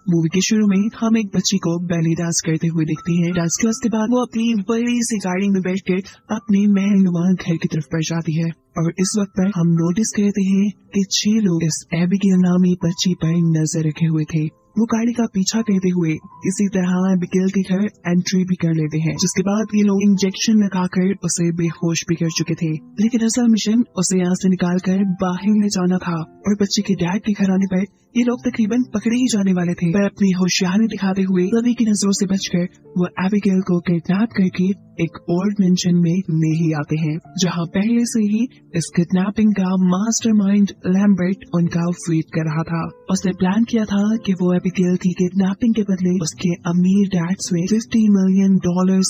Movie के शुरू में हम एक बच्ची को बैली डांस करते हुए देखते हैं। डांस क्लास के बाद वो अपनी बड़ी सी गाड़ी में बैठकर अपने महलनुमा घर की तरफ बढ़ जाती है और इस वक्त पर हम नोटिस करते हैं कि 6 लोग इस एबिगेल नामी बच्ची पर नजर रखे हुए थे। वो गाड़ी का पीछा करते हुए इसी तरह एबिगेल के घर एंट्री भी कर लेते हैं, जिसके बाद ये लोग इंजेक्शन लगाकर उसे बेहोश भी कर चुके थे। लेकिन असल मिशन उसे यहाँ से निकाल कर बाहर ले जाना था और बच्चे के डैड के घर आने पर ये लोग तकरीबन पकड़े ही जाने वाले थे, पर अपनी होशियारी दिखाते हुए सभी की नजरों से बचकर वो एबिगेल को किडनैप करके एक ओल्ड मेंशन में ले ही आते हैं, जहाँ पहले से ही इस किडनैपिंग का मास्टरमाइंड लैम्बर्ट उनका वेट कर रहा था। उसने प्लान किया था कि वो एबिगेल की किडनैपिंग के बदले उसके अमीर डैड से $50 मिलियन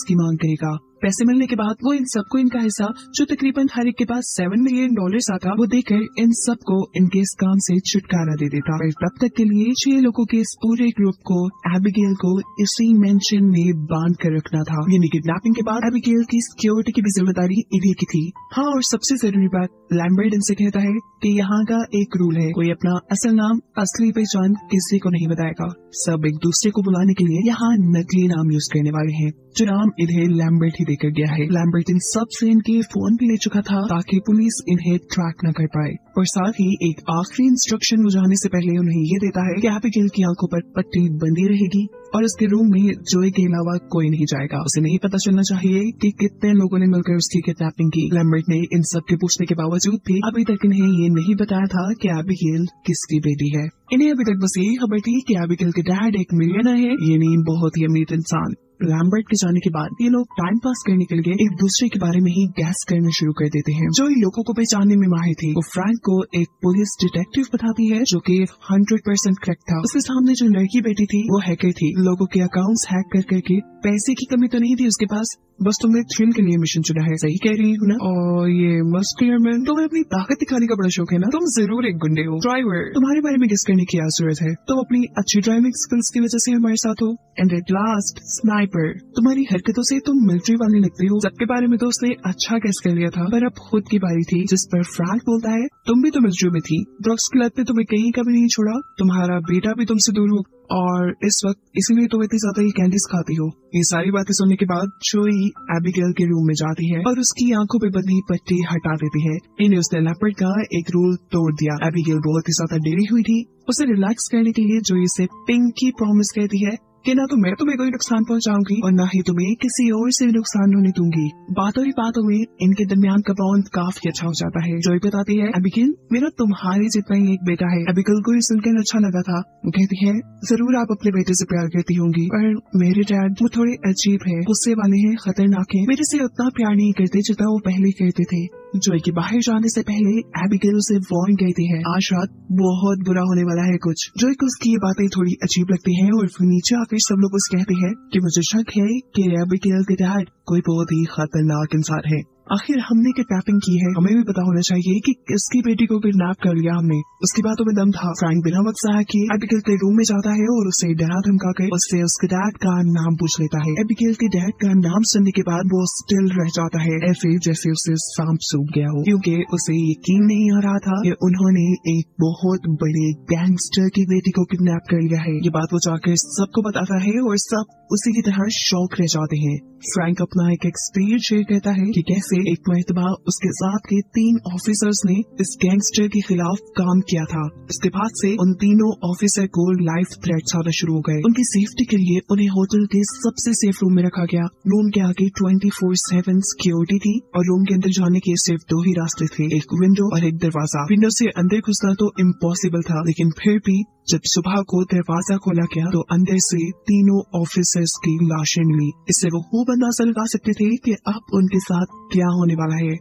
की मांग करेगा। पैसे मिलने के बाद वो इन सबको इनका हिस्सा, जो तकरीबन हर एक के पास $7 मिलियन आता, वो देकर इन सबको इनके इस काम से छुटकारा दे देता। और तब तक के लिए 6 लोगों के इस पूरे ग्रुप को एबिगेल को इसी मेंशन में बांध कर रखना था। यानी किडनैपिंग के बाद एबिगेल की सिक्योरिटी की भी जिम्मेदारी इन्हीं की थी। हाँ, और सबसे जरूरी बात, लैम्बर्ट इनसे कहता है कि यहाँ का एक रूल है, कोई अपना असल नाम, असली पहचान किसी को नहीं बताएगा। सब एक दूसरे को बुलाने के लिए यहाँ नकली नाम यूज करने वाले हैं, जो नाम इन्हें लैम्बर्ट ही देकर गया है। लैम्बर्ट इन सब से इनके फोन भी ले चुका था ताकि पुलिस इन्हें ट्रैक न कर पाए। और साथ ही एक आखिरी इंस्ट्रक्शन वो जाने से पहले उन्हें ये देता है कि एबिगेल की आंखों पर पट्टी बंधी रहेगी और उसके रूम में जोई के अलावा कोई नहीं जाएगा। उसे नहीं पता चलना चाहिए कि कितने लोगों ने मिलकर उसकी किडनैपिंग की। लैम्बर्ट ने इन सब के पूछने के बावजूद भी अभी तक इन्हें ये नहीं बताया था कि एबिगेल किसकी बेटी है। इन्हें अभी तक बस यही खबर थी कि एबिगेल के डैड एक मिलियनर है, यानी बहुत ही अमीर इंसान। लैम्बर्ट के जाने के बाद ये लोग टाइम पास करने के लिए एक दूसरे के बारे में ही गैस करना शुरू कर देते हैं। जो इन लोगों को पहचानने में माहिर थी, वो फ्रैंक को एक पुलिस डिटेक्टिव बताती है, जो कि 100% करेक्ट था। उसके सामने जो लड़की बैठी थी वो हैकर थी। लोगों के अकाउंट्स हैक कर करके, पैसे की कमी तो नहीं थी उसके पास, बस तुमने थ्रिल के लिए मिशन चुना है। सही कह रही हूँ ना? और ये मस्कुलर मैन, तुम्हें अपनी ताकत दिखाने का बड़ा शौक है ना? तुम जरूर एक गुंडे हो। ड्राइवर, तुम्हारे बारे में गेस करने की क्या जरूरत है? तुम अपनी अच्छी ड्राइविंग स्किल्स की वजह से हमारे साथ हो। एंड एट लास्ट स्नाइपर, तुम्हारी हरकतों से तुम मिलिट्री वाले लगते हो। सबके बारे में तो उसने अच्छा गेस कर लिया था, पर अब खुद की बारी थी, जिस पर फ्रैंक बोलता है, तुम भी तो मिलिट्री में थी, ड्रग्स की लत ने तुम्हें कहीं कभी नहीं छोड़ा, तुम्हारा बेटा भी तुमसे दूर हो और इस वक्त इसीलिए तुम इतनी ज्यादा ही कैंडीज खाती हो। ये सारी बातें सुनने के बाद जोई एबिगेल के रूम में जाती है और उसकी आंखों पे बंधी पट्टी हटा देती है। इन्हें उसने लैम्बर्ट का एक रूल तोड़ दिया। एबिगेल बहुत ही ज्यादा डरी हुई थी। उसे रिलैक्स करने के लिए जोई से पिंकी प्रॉमिस कहती है कि ना तो मैं तुम्हें कोई नुकसान पहुंचाऊंगी और ना ही तुम्हें किसी और से नुकसान होने दूंगी। बातों ही बातों में इनके दरमियान का बॉन्ड काफी अच्छा हो जाता है। जोई बताती है, एबिगेल, मेरा तुम्हारे जितना ही एक बेटा है। एबिगेल को ये सुनकर अच्छा लगा था। वो कहती है, जरूर आप अपने बेटे से प्यार करती होंगी, पर मेरे डैड वो थोड़े अजीब है, गुस्से वाले हैं, खतरनाक है, मेरे से उतना प्यार नहीं करते जितना वो पहले करते थे। जोई के बाहर जाने से पहले एबिगेल उसे वार्न कहती है, आज रात बहुत बुरा होने वाला है कुछ। जोई को उसकी ये बातें थोड़ी अजीब लगती हैं और फिर नीचे आकर सब लोग उसे कहते हैं कि मुझे शक है कि एबिगेल के डैड कोई बहुत ही खतरनाक इंसान है। आखिर हमने किडनैपिंग की है, हमें भी पता होना चाहिए कि किसकी बेटी को किडनैप कर लिया हमने। उसकी बातों में दम था। फ्रैंक बिना वक्त ज़ाया किए एबिगेल के रूम में जाता है और उसे डरा धमका कर उससे उसके डैड का नाम पूछ लेता है। एबिगेल के डैड का नाम सुनने के बाद वो स्टिल रह जाता है, ऐसे जैसे उसे सांप सूंघ गया हो, क्योंकि उसे यकीन नहीं आ रहा था कि उन्होंने एक बहुत बड़े गैंगस्टर की बेटी को किडनैप कर लिया है। ये बात वो जाकर सबको बताता है और सब उसी की तरह शौक रह जाते हैं। फ्रैंक अपना एक एक्सपीरियंस शेयर करता है कि कैसे एक मर्तबा उसके साथ के 3 ऑफिसर्स ने इस गैंगस्टर के खिलाफ काम किया था। इसके बाद से उन तीनों ऑफिसर को लाइफ थ्रेट्स आना शुरू हो गए। उनकी सेफ्टी के लिए उन्हें होटल के सबसे सेफ रूम में रखा गया। रूम के आगे 24/7 सिक्योरिटी थी और रूम के अंदर जाने के सिर्फ 2 ही रास्ते थे, एक विंडो और एक दरवाजा। विंडो से अंदर घुसना तो इम्पॉसिबल था, लेकिन फिर भी जब सुबह को दरवाजा खोला गया तो अंदर से तीनों ऑफिसर्स की लाशें मिली। इससे वो खूब अंदाजा लगा सकते थे कि अब उनके साथ क्या होने वाला है।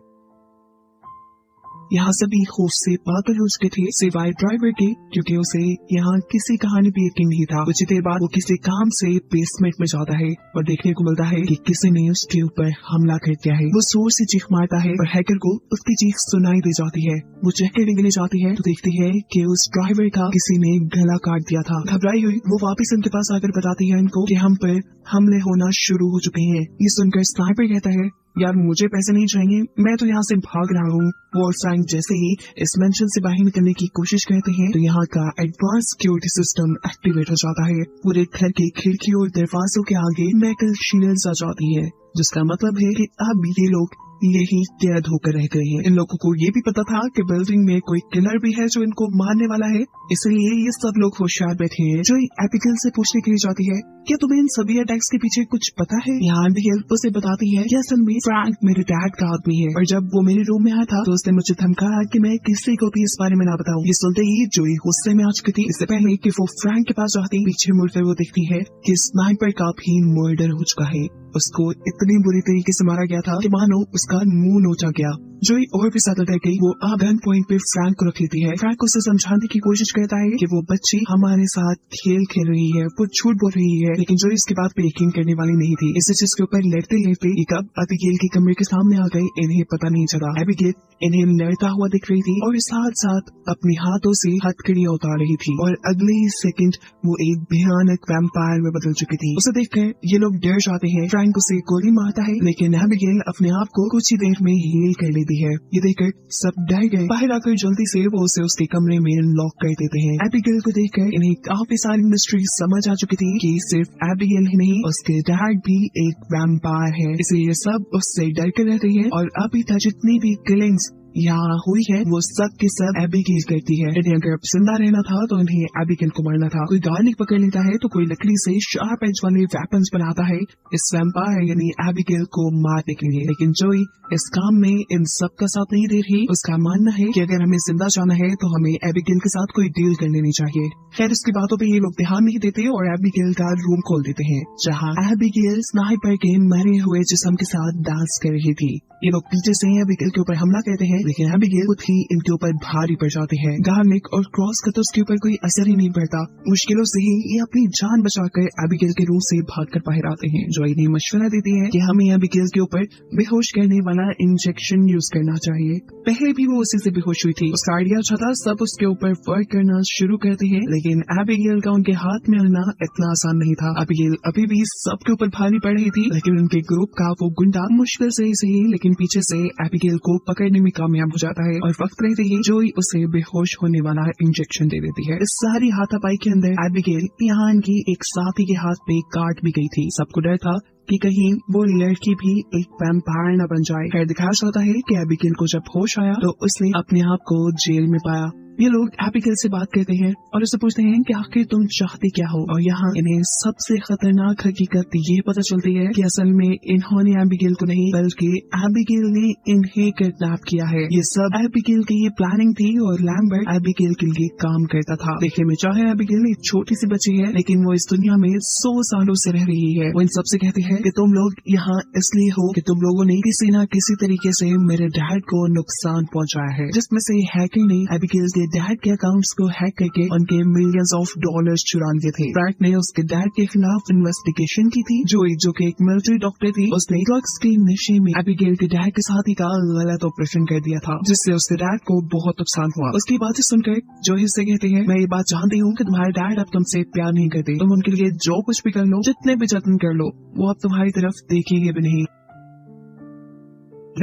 यहाँ सभी खौफ से पागल हो चुके थे, सिवाय ड्राइवर के, क्योंकि उसे यहाँ किसी कहानी भी यकीन नहीं था। कुछ देर बाद वो किसी काम से बेसमेंट में जाता है और देखने को मिलता है कि किसी ने उसके ऊपर हमला कर दिया है। वो जोर से चीख मारता है और हैकर को उसकी चीख सुनाई दे जाती है। वो चेक करने के लिए जाती है तो देखती है कि उस ड्राइवर का किसी ने गला काट दिया था। घबराई हुई वो वापस उनके पास आकर बताती है इनको कि हम पर हमले होना शुरू हो चुके हैं। ये सुनकर स्नाइपर कहता है, यार मुझे पैसे नहीं चाहिए, मैं तो यहाँ से भाग रहा हूँ। वो फ्रैंक जैसे ही इस मेंशन से बाहर निकलने की कोशिश करते हैं तो यहाँ का एडवांस सिक्योरिटी सिस्टम एक्टिवेट हो जाता है। पूरे घर के खिड़की और दरवाजों के आगे मेटल शील्ड्स आ जाती है, जिसका मतलब है कि अब ये लोग यही कैद होकर रह गए हैं। इन लोगों को ये भी पता था कि बिल्डिंग में कोई किलर भी है जो इनको मारने वाला है, इसलिए ये सब लोग होशियार बैठे हैं। जो एबिगेल से पूछने के लिए जाती है, क्या तुम्हें इन सभी अटैक्स के पीछे कुछ पता है? यहाँ एबिगेल उसे बताती है कि असल में फ्रैंक मेरे डैड का आदमी है, और जब वो मेरे रूम में आया था तो उसने मुझे धमकाया कि मैं किसी को भी इस बारे में ना बताऊं। ये सुनते ही जोई गुस्से में आ चुकी थी। इससे पहले कि वो फ्रैंक के पास जाती, पीछे मुड़कर वो देखती है कि स्नाइपर का भी मर्डर हो चुका है। उसको इतनी बुरी तरीके से मारा गया था कि मानो उसका मुंह नोचा गया। जोई और भी ज्यादा डर गई। वो गन पॉइंट पे फ्रैंक को रख लेती है। फ्रैंक उसे समझाने की कोशिश करता है कि वो बच्ची हमारे साथ खेल खेल रही है, वो झूठ बोल रही है, लेकिन जोई इसकी बात पे यकीन करने वाली नहीं थी। इसी चीज के ऊपर लड़ते लड़ते कब एबिगेल के कमरे के सामने आ गए इन्हें पता नहीं चला। एबिगेल इन्हें लड़ता हुआ दिख रही थी और साथ साथ अपने हाथों से हथकड़ियां उतार रही थी, और अगले ही सेकंड वो एक भयानक वैम्पायर में बदल चुकी थी। उसे देखकर ये लोग डर जाते हैं। फ्रैंक उसे गोली मारता है, लेकिन एबिगेल अपने आप को कुछ ही देर में हील कर लेती है। ये देखकर सब डर गए। बाहर आकर जल्दी से वो उसे उसके कमरे में लॉक कर देते हैं। एबिगेल को देखकर इन्हें काफी सारी मिस्ट्री समझ आ चुकी थी कि सिर्फ एबिगेल ही नहीं, उसके डैड भी एक वैम्पायर है, इसलिए सब उससे डर कर रहते हैं। और अभी तक जितनी भी किलिंग्स यहाँ हुई है वो सब के सब एबिगेल करती है। इन्हें अगर जिंदा रहना था तो इन्हें एबिगेल को मारना था। कोई गार्लिक पकड़ लेता है तो कोई लकड़ी से शार्प एज वाले वेपन्स बनाता है इस वैम्पायर यानी एबिगेल को मारने के लिए। लेकिन जोई इस काम में इन सब का साथ नहीं दे रही। उसका मानना है कि अगर हमें जिंदा जाना है तो हमें एबिगेल के साथ कोई डील कर लेनी चाहिए। खैर इसकी बातों पे ये लोग ध्यान नहीं देते और एबिगेल का रूम खोल देते हैं, जहाँ एबिगेल स्नाइपर के मरे हुए जिस्म के साथ डांस कर रही थी। ये लोग पीछे से एबिगेल के ऊपर हमला करते हैं, लेकिन एबिगेल खुद ही इनके ऊपर भारी पड़ जाते हैं। गार्लिक और क्रॉस का तो उसके ऊपर कोई असर ही नहीं पड़ता। मुश्किलों से ही ये अपनी जान बचाकर एबिगेल के रूम से भागकर बाहर आते हैं। जो इन्हें मशवरा देती है कि हमें एबिगेल के ऊपर बेहोश करने वाला इंजेक्शन यूज करना चाहिए। पहले भी वो उसी से बेहोश हुई थी। उसका आइडिया अच्छा था, सब उसके ऊपर वर्क करना शुरू करते हैं, लेकिन एबिगेल का उनके हाथ में आना इतना आसान नहीं था। एबिगेल अभी भी सबके ऊपर भारी पड़ रही थी, लेकिन उनके ग्रुप का वो गुंडा मुश्किल से ही सही लेकिन पीछे से एबिगेल को पकड़ने में कामयाब हो जाता है और वक्त रहते ही जोई उसे बेहोश होने वाला इंजेक्शन दे देती है। इस सारी हाथापाई के अंदर एबिगेल यहाँ की एक साथी के हाथ पे काट भी गई थी। सबको डर था कि कहीं वो लड़की भी एक वैम्पायर न बन जाए। खैर दिखाया जाता है कि एबिगेल को जब होश आया तो उसने अपने आप को जेल में पाया। ये लोग एबिगेल से बात करते हैं और उससे पूछते हैं कि आखिर तुम चाहते क्या हो, और यहाँ इन्हें सबसे खतरनाक हकीकत ये पता चलती है कि असल में इन्होंने एबिगेल को नहीं बल्कि एबिगेल ने इन्हें किडनैप किया है। ये सब एबिगेल की ये प्लानिंग थी और लैम्बर्ट एबिगेल के लिए काम करता था। देखने में चाहे एबिगेल एक छोटी सी बच्ची है, लेकिन वो इस दुनिया में 100 सालों से रह रही है। वो इन सबसे कहती है कि तुम लोग यहाँ इसलिए हो कि तुम लोगों ने किसी न किसी तरीके से मेरे डैड को नुकसान पहुँचाया है, जिसमें से हैकिंग ने एबिगेल के डैड के अकाउंट्स को हैक करके उनके मिलियंस ऑफ डॉलर्स चुरा लिए थे। फ्रैंक ने उसके डैड के खिलाफ इन्वेस्टिगेशन की थी। जोई जो कि एक मिलिट्री डॉक्टर थी, उसने ड्रग्स के नशे में एबिगेल के डैड के साथी का गलत ऑपरेशन कर दिया था, जिससे उसके डैड को बहुत नुकसान हुआ। उसकी बातें सुनकर जोई से कहते हैं, मैं ये बात जानती हूँ कि तुम्हारे डैड अब तुमसे प्यार नहीं करते। तुम उनके लिए जो कुछ भी कर लो, जितने भी जतन कर लो, वो अब तुम्हारी तरफ देखेंगे भी नहीं।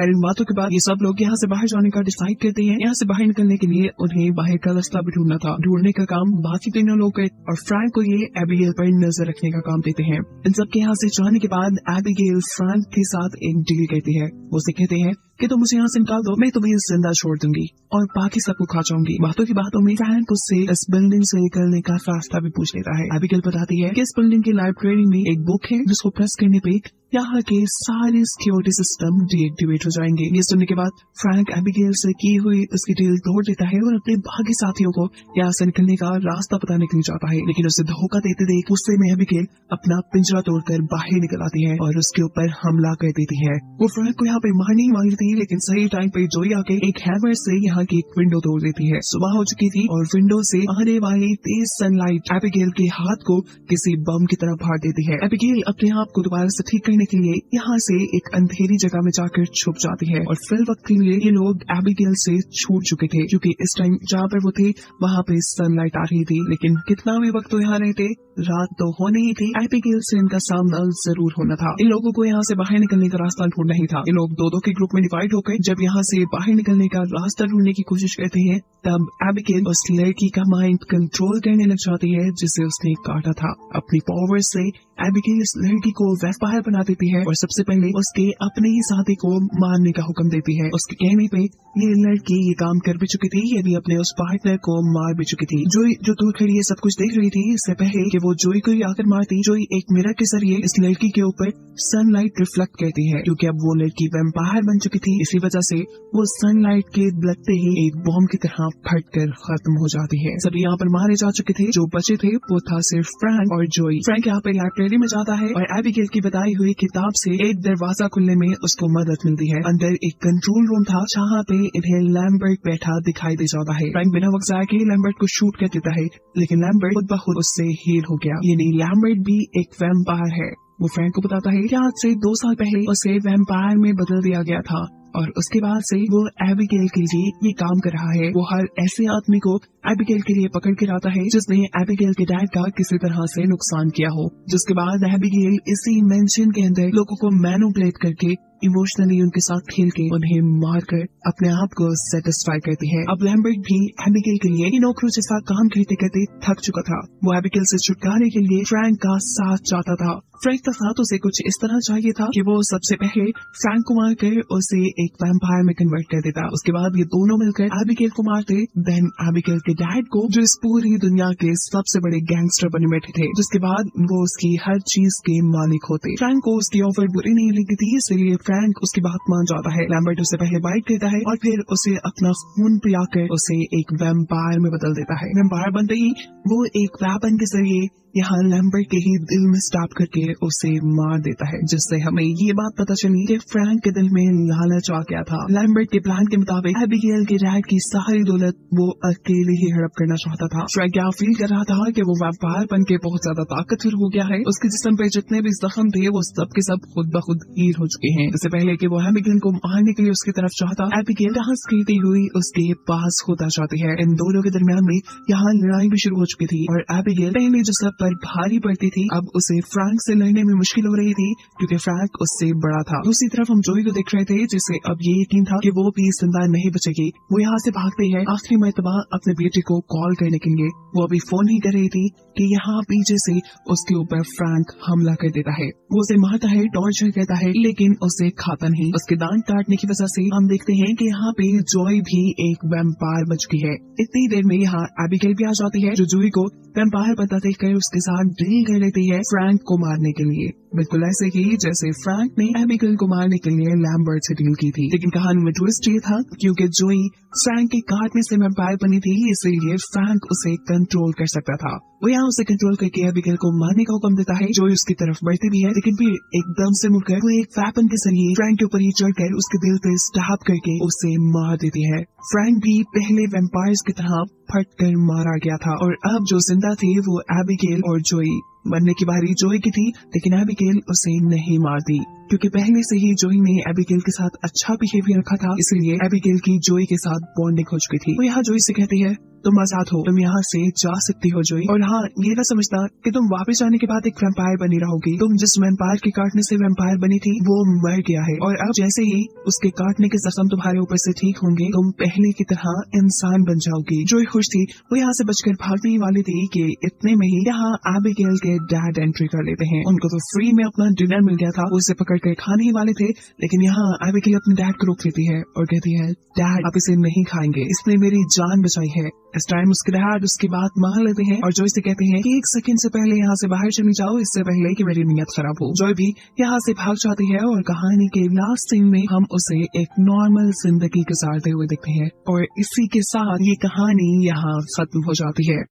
इन बातों के बाद ये सब लोग यहाँ से बाहर जाने का डिसाइड करते हैं। यहाँ से बाहर निकलने के लिए उन्हें बाहर का रास्ता भी ढूंढना था। ढूंढने का काम बाकी तीनों लोग गए और फ्रैंक को ये एबिगेल पर नजर रखने का काम देते हैं। इन सब के यहाँ से जाने के बाद एबिगेल फ्रैंक के साथ एक डील करती है। वो उसे कहते हैं कि तुम मुझे यहाँ से निकाल दो, मैं तुम्हें जिंदा छोड़ दूंगी और बाकी सबको खा जाऊंगी। बातों की बातों में फ्रैंक उससे इस बिल्डिंग से निकलने का रास्ता भी पूछ लेता है। एबिगेल बताती है कि इस बिल्डिंग की लाइब्रेरी में एक बुक है जिसको प्रेस करने पे यहाँ के सारे सिक्योरिटी सिस्टम डीएक्टिवेट हो जाएंगे। ये सुनने के बाद फ्रैंक एबिगेल से की हुई उसकी डील तोड़ देता है और अपने बाकी साथियों को यहाँ से निकलने का रास्ता बताने के लिए जाता है, लेकिन उसे धोखा देते देख गुस्से में एबिगेल अपना पिंजरा तोड़कर बाहर निकल आती है और उसके ऊपर हमला कर देती है। वो फ्रैंक को यहाँ पे मारने ही वाली थी, लेकिन सही टाइम पे जोई आके एक हैमर से यहाँ की एक विंडो तोड़ देती है। सुबह हो चुकी थी और विंडो से आने वाली तेज सनलाइट एबिगेल के हाथ को किसी बम की तरह फाड़ देती है। एबिगेल अपने आप को दोबारा से ठीक करने के लिए यहाँ से एक अंधेरी जगह में जाकर छुप जाती है और फिर वक्त के लिए ये लोग एबिगेल से छूट चुके थे, क्योंकि इस टाइम जहाँ पर वो थे वहाँ पे सनलाइट आ रही थी। लेकिन कितना भी वक्त वो यहाँ रहते, रात तो होने ही थी, एबिगेल से इनका सामना जरूर होना था। इन लोगों को यहाँ से बाहर निकलने का रास्ता ढूंढना ही था। ये लोग दो के ग्रुप में डिवाइड होकर जब यहाँ से बाहर निकलने का रास्ता ढूंढने की कोशिश करते हैं, तब एबिगेल उस लड़की का माइंड कंट्रोल करने लग जाती है जिसे उसने काटा था। अपनी पावर से एबिगेल इस लड़की को वैम्पायर बना देती है और सबसे पहले उसके अपने ही साथी को मारने का हुक्म देती है। उसके कहने पे ये लड़की ये काम कर भी चुकी थी, ये भी अपने उस पार्टनर को मार भी चुकी थी। जोई जो दूर खड़ी है सब कुछ देख रही थी इससे पहले कि वो जोई को आकर मारती। जोई एक मिरर के जरिए इस लड़की के ऊपर सनलाइट रिफ्लेक्ट करती है, क्योंकि अब वो लड़की वैम्पायर बन चुकी थी। इसी वजह से वो सनलाइट के लगते ही एक बॉम्ब की तरह फटकर खत्म हो जाती है। सभी यहाँ पर मारे जा चुके थे, जो बचे थे वो था सिर्फ फ्रैंक और जोई। फ्रैंक यहाँ पे लाइब्रेरी में जाता है और एबिगेल की बताई हुई किताब से एक दरवाजा खुलने में उसको मदद मिलती है। अंदर एक कंट्रोल रूम था जहाँ पे इन्हें लैम्बर्ट बैठा दिखाई दे जाता है। फ्रैंक बिना वक्त जाए के लैम्बर्ट को शूट कर देता है, लेकिन लैम्बर्ट खुद ब खुद उससे हील हो गया। यानी लैम्बर्ट भी एक वैम्पायर है। वो फ्रैंक को बताता है कि आज से 2 साल पहले उसे वैम्पायर में बदल दिया गया था और उसके बाद से वो एबिगेल के लिए ये काम कर रहा है। वो हर ऐसे आदमी को एबिगेल के लिए पकड़ के लाता है जिसने एबिगेल के डैड का किसी तरह से नुकसान किया हो, जिसके बाद एबिगेल इसी मेंशन के अंदर लोगों को मैनिपुलेट करके इमोशनली उनके साथ खेल के उन्हें मारकर अपने आप को सेटिस्फाई करती है। अब लैम्बर्ट भी एबिगेल के लिए नौकरों जैसा काम करते करते थक चुका था। वो एबिगेल से छुटकारे के लिए फ्रैंक का साथ चाहता था। फ्रैंक का साथ उसे कुछ इस तरह चाहिए था कि वो सबसे पहले फ्रैंक को मारकर उसे एक वैम्पायर में कन्वर्ट कर देता। उसके बाद ये दोनों मिलकर एबिगेल को मारते। देन एबिगेल के डैड को, जो इस पूरी दुनिया के सबसे बड़े गैंगस्टर बने बैठे थे, जिसके बाद वो उसकी हर चीज के मालिक होते। फ्रैंक को उसकी ऑफर बुरी नहीं लगी थी, इसलिए फ्रैंक उसकी बात मान जाता है। लैम्बर्ट उसे पहले बाइट देता है और फिर उसे अपना खून पिलाकर उसे एक वैम्पायर में बदल देता है। वैम्पायर बनते ही वो एक वेपन के जरिए यहाँ लैम्बर्ट के ही दिल में स्टैब करके उसे मार देता है, जिससे हमें ये बात पता चली कि फ्रैंक के दिल में लालच आ गया था। लैम्बर्ट के प्लान के मुताबिक एबिगेल के डैड की सारी दौलत वो अकेले ही हड़प करना चाहता था। फ्रैंक क्या फील कर रहा था कि वो वैम्पायर बन के बहुत ज्यादा ताकतवर हो गया है। उसके जिस्म पे जितने भी जख्म थे वो सब के सब खुद ब खुद हील हो चुके हैं। इससे पहले कि वो एबिगेल को मारने के लिए उसकी तरफ चाहता, एबिगेल डांस करती हुई उसके पास होता जाती है। इन दोनों के दरमियान में यहाँ लड़ाई भी शुरू हो चुकी थी और एबिगेल पहले जो सब पर भारी पड़ती थी, अब उसे फ्रैंक से लड़ने में मुश्किल हो रही थी क्योंकि फ्रैंक उससे बड़ा था। दूसरी तरफ हम जोई को देख रहे थे जिसे अब ये यकीन था कि वो भी जिंदा नहीं बचेगी। वो यहाँ से भागती है आखिरी मर्तबा अपने बेटे को कॉल करने के लिए। वो अभी फोन ही कर रही थी कि यहाँ पीछे से उसके ऊपर फ्रैंक हमला कर देता है। वो उसे मारता है, टॉर्चर करता है, लेकिन उसे खाता नहीं। उसके दांत काटने की वजह से हम देखते हैं कि यहाँ पे जोई भी एक वैम्पायर बच गई है। इतनी देर में यहाँ एबिगेल भी आ जाती है, जो जोई को वैम्पायर बनता देखकर उसके साथ डील कर लेती है फ्रैंक को मारने के लिए। बिल्कुल ऐसे ही जैसे फ्रैंक ने एबिगेल को मारने के लिए लैम्बर्ट से डील की थी। लेकिन कहानी में ट्विस्ट ये था क्योंकि जोई फ्रैंक के काटने से वैम्पायर बनी थी, इसलिए फ्रैंक उसे कंट्रोल कर सकता था। वो यहाँ उसे कंट्रोल करके एबिगेल को मारने का हुक्म देता है। जोई उसकी तरफ बढ़ती भी है, लेकिन फिर एकदम से मुड़कर वो एक वेपन के जरिए फ्रैंक के ऊपर ही चढ़कर उसके दिल पे स्टैब करके उसे मार देती है। फ्रैंक भी पहले वैम्पायर्स की तरह फट कर मारा गया था और अब जो जिंदा थे वो एबिगेल और जोई। मरने की बारी जोई की थी, लेकिन एबिगेल उसे नहीं मारती क्योंकि पहले से ही जोई ने एबिगेल के साथ अच्छा बिहेवियर रखा था, इसलिए एबिगेल की जोई के साथ बॉन्डिंग हो चुकी थी। वो यहाँ जोई से कहती है, तुम आजाद हो, तुम यहाँ से जा सकती हो जोई। और हाँ, ये ना समझना कि तुम वापस आने के बाद एक वैम्पायर बनी रहोगी। तुम जिस वैम्पायर के काटने से वैम्पायर बनी थी वो मर गया है और अब जैसे ही उसके काटने के जख्म तुम्हारे ऊपर से ठीक होंगे, तुम पहले की तरह इंसान बन जाओगी। जोई खुश थी, वो यहाँ से बचकर भागने ही वाली थी कि इतने में ही यहाँ एबिगेल के डैड एंट्री कर लेते हैं। उनको तो फ्री में अपना डिनर मिल गया था, वो उसे पकड़ कर खाने ही वाले थे, लेकिन यहाँ एबिगेल अपने डैड को रोक लेती है और कहती है, डैड आप इसे नहीं खाएंगे, इसने मेरी जान बचाई है। इस टाइम उसके डैड उसकी बात मान लेते हैं और जोई से कहते हैं कि 1 सेकंड से पहले यहाँ से बाहर चली जाओ, इससे पहले कि मेरी नीयत खराब हो। जोई भी यहाँ से भाग जाती है और कहानी के लास्ट सीन में हम उसे एक नॉर्मल जिंदगी गुजारते हुए देखते हैं और इसी के साथ ये कहानी यहाँ खत्म हो जाती है।